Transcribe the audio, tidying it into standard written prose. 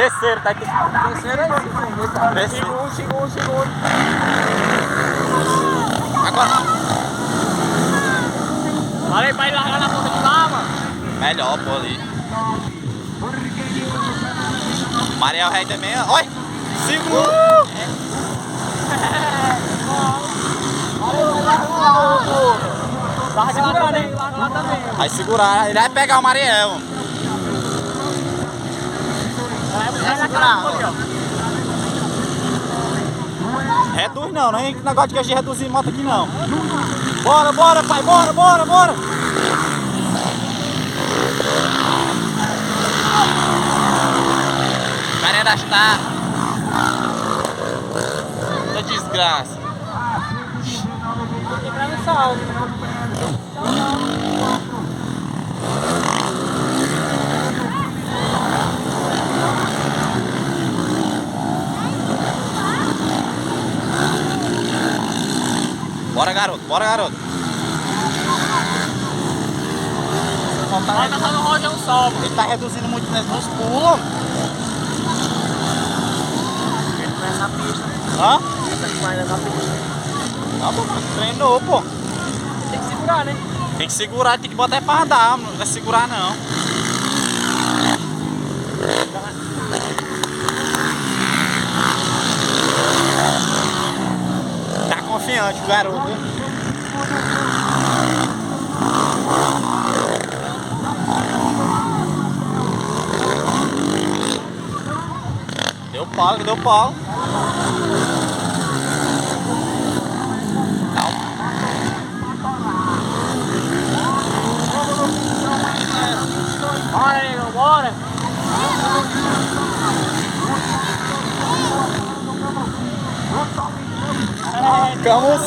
terceiro, tá aqui. Terceiro aí, Terceiro. Segundo. Agora. Falei pra ele largar na ponta de lá, mano. Melhor, pô, ali. Mariel Rei também, ó. Oi! Segura! Larga lá também, Vai segurar, ele vai pegar o Mariel. Vai segurar, Reduz não, não é negócio de reduzir moto aqui não. Bora, pai, bora! Galera, está. Que desgraça. Entrar no salto. Bora, garoto. Vai passar no rojo é um sol. Ele tá reduzindo muito nos pulos. Ele não é essa pista. Hã? Essa vai nessa pista. Tá bom, treinou, pô. Tem que segurar, né? Tem que segurar, tem que botar pra andar, não vai segurar não. Tá confiante o garoto. Deu pau. Bora, negão, bora! Calma,